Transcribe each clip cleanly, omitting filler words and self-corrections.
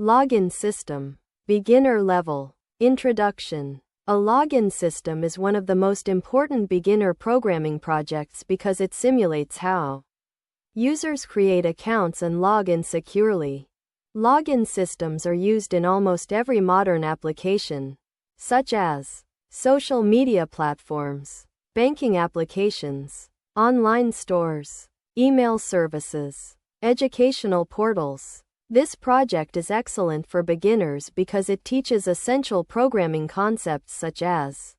Login system. Beginner level. Introduction. A login system is one of the most important beginner programming projects because it simulates how users create accounts and log in securely. Login systems are used in almost every modern application, such as social media platforms, banking applications, online stores, email services, educational portals. This project is excellent for beginners because it teaches essential programming concepts such as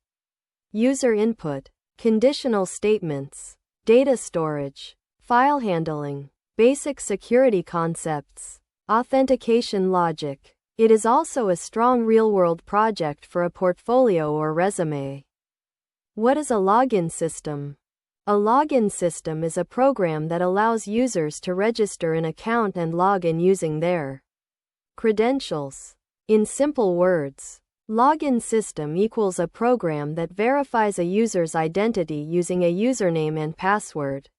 user input, conditional statements, data storage, file handling, basic security concepts, authentication logic. It is also a strong real-world project for a portfolio or resume. What is a login system? A login system is a program that allows users to register an account and log in using their credentials. In simple words, login system equals a program that verifies a user's identity using a username and password.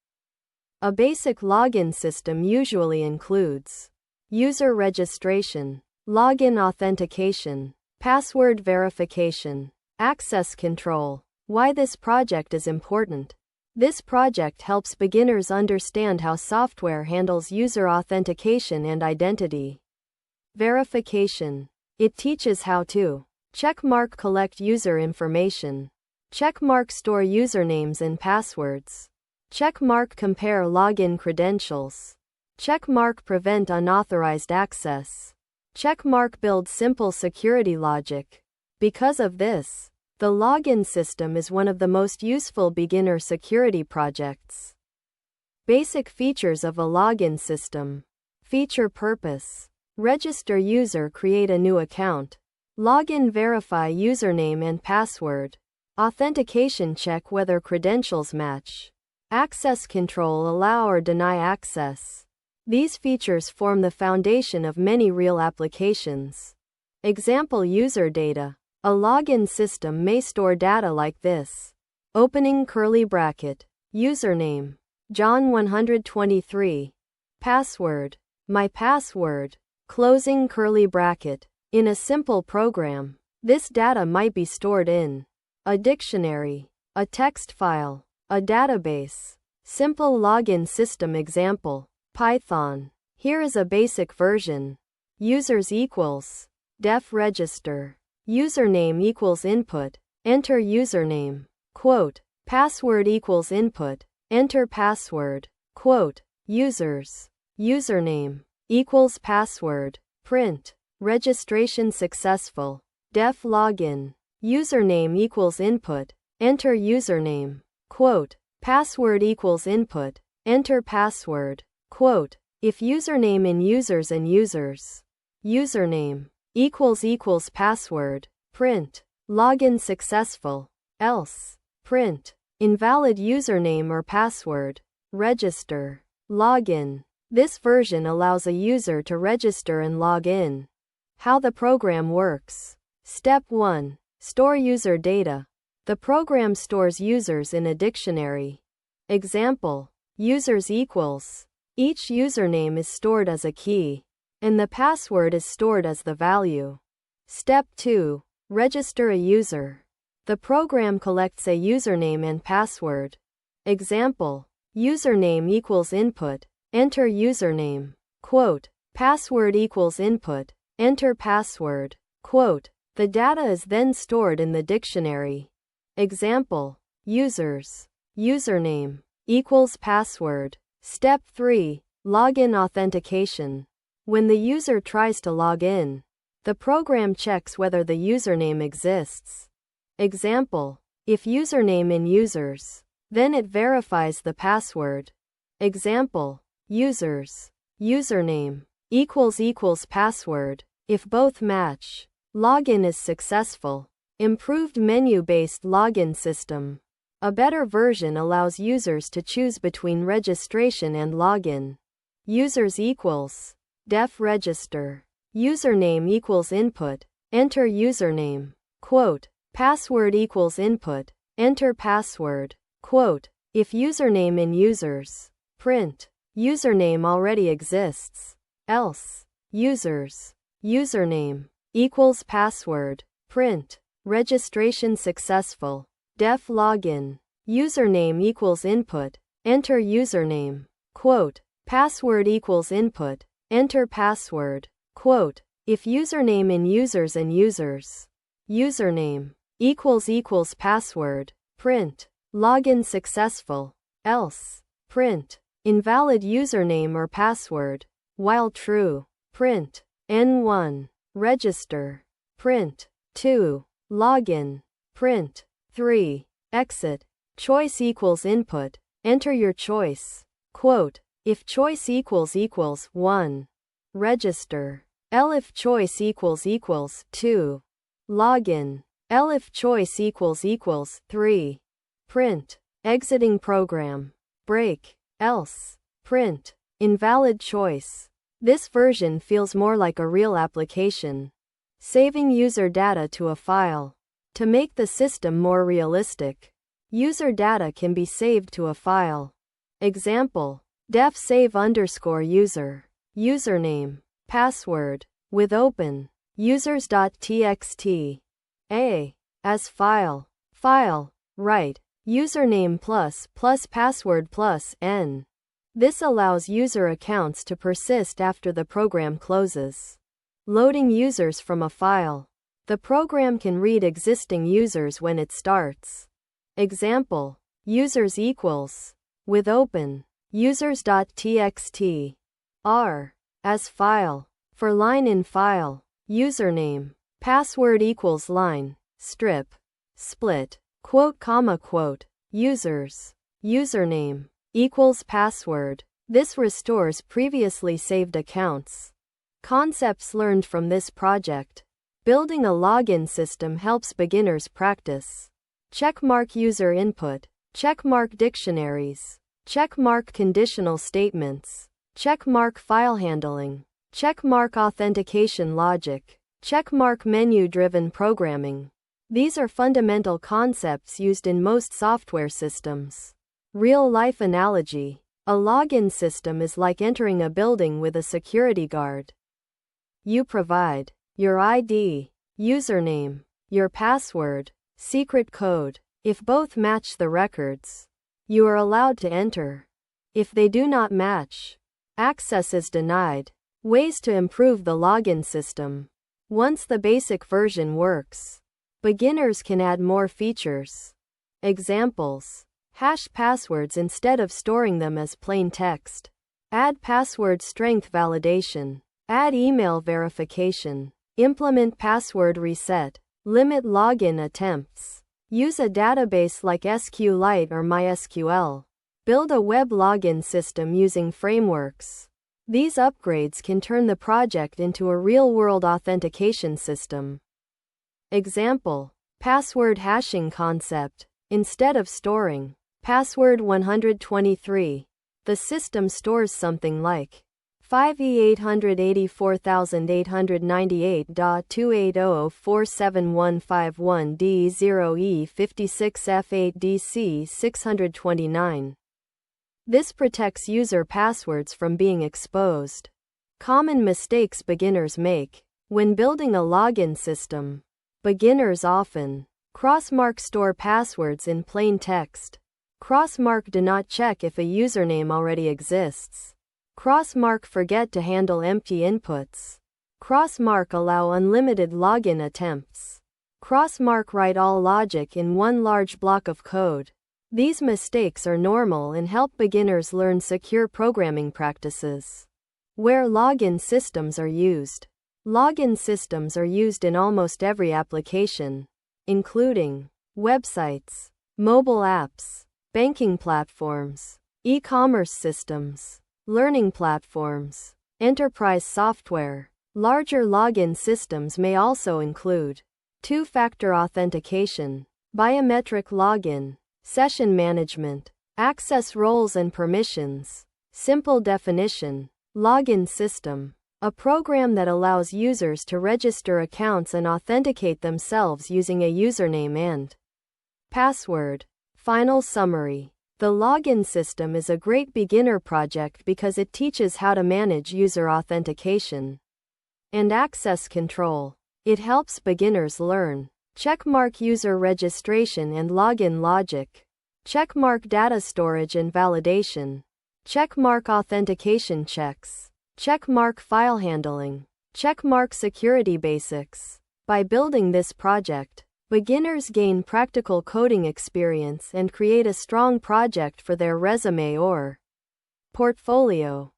A basic login system usually includes user registration, login authentication, password verification, access control. Why this project is important? This project helps beginners understand how software handles user authentication and identity verification. It teaches how to checkmark collect user information, checkmark store usernames and passwords, checkmark compare login credentials, checkmark prevent unauthorized access, checkmark build simple security logic. Because of this, the login system is one of the most useful beginner security projects. Basic features of a login system. Feature purpose. Register user create a new account. Login verify username and password. Authentication check whether credentials match. Access control allow or deny access. These features form the foundation of many real applications. Example user data. A login system may store data like this. Opening curly bracket. Username. John 123. Password. My password. Closing curly bracket. In a simple program, this data might be stored in a dictionary, a text file, a database. Simple login system example. Python. Here is a basic version. Users equals def register. Username equals input, enter username, quote, password equals input, enter password, quote, users, username, equals password, print, registration successful, def login, username equals input, enter username, quote, password equals input, enter password, quote, if username in users and users, username, equals password, print, login successful, else, print, invalid username or password, register, login. This version allows a user to register and log in. How the program works. Step 1. Store user data. The program stores users in a dictionary. Example. Users equals. Each username is stored as a key, and the password is stored as the value. Step 2. Register a user. The program collects a username and password. Example. Username equals input, enter username, quote, password equals input, enter password, quote. The data is then stored in the dictionary. Example. Users, username, equals password. Step 3. Login authentication. When the user tries to log in, the program checks whether the username exists. Example. If username in users, then it verifies the password. Example. Users, username, equals password. If both match, login is successful. Improved menu-based login system. A better version allows users to choose between registration and login. Users equals def register. Username equals input, enter username, quote, password equals input, enter password, quote, if username in users, print, username already exists, else, users, Username equals password. Print. Registration successful. Def login. Username equals input. Enter username. Quote. Password equals input. Enter password. Quote. If username in users and users. Username equals password. Print. Login successful. Else. Print. Invalid username or password. While true. Print. N1. Register. Print. 2. Login. Print. 3. Exit. Choice equals input. Enter your choice. Quote. If choice equals 1. Register. L if choice equals 2. Login. L if choice equals 3. Print. Exiting program. Break. Else. Print. Invalid choice. This version feels more like a real application. Saving user data to a file. To make the system more realistic, user data can be saved to a file. Example. Def save _ user. Username. Password. With open. Users.txt. A. As file. File. Write. Username plus password plus n. This allows user accounts to persist after the program closes. Loading users from a file. The program can read existing users when it starts. Example. Users equals. With open. Users.txt. R. As file. For line in file. Username. Password equals line. Strip. Split. Quote comma quote. Users. Username. Equals password. This restores previously saved accounts. Concepts learned from this project. Building a login system helps beginners practice. Checkmark user input. Checkmark dictionaries. Checkmark conditional statements. Checkmark file handling. Checkmark authentication logic. Checkmark menu-driven programming. These are fundamental concepts used in most software systems. Real-life analogy. A login system is like entering a building with a security guard. You provide your ID, username, your password, secret code. If both match the records, you are allowed to enter. If they do not match, access is denied. Ways to improve the login system. Once the basic version works, beginners can add more features. Examples. Hash passwords instead of storing them as plain text. Add password strength validation. Add email verification. Implement password reset. Limit login attempts. Use a database like SQLite or MySQL. Build a web login system using frameworks. These upgrades can turn the project into a real-world authentication system. Example. Password hashing concept. Instead of storing password 123, the system stores something like 5E888.280.47151D0E56F8DC629. This protects user passwords from being exposed. Common mistakes beginners make when building a login system. Beginners often crossmark store passwords in plain text. Crossmark do not check if a username already exists. Crossmark forget to handle empty inputs. Crossmark allow unlimited login attempts. Crossmark write all logic in one large block of code. These mistakes are normal and help beginners learn secure programming practices. Where login systems are used. Login systems are used in almost every application, including websites, mobile apps, banking platforms, e-commerce systems, learning platforms, enterprise software. Larger login systems may also include two-factor authentication, biometric login, session management, access roles and permissions. Simple definition. Login system. A program that allows users to register accounts and authenticate themselves using a username and password. Final summary. The login system is a great beginner project because it teaches how to manage user authentication. and access control. It helps beginners learn. Checkmark user registration and login logic. Checkmark data storage and validation. Checkmark authentication checks. Checkmark file handling. Checkmark security basics. By building this project, beginners gain practical coding experience and create a strong project for their resume or portfolio.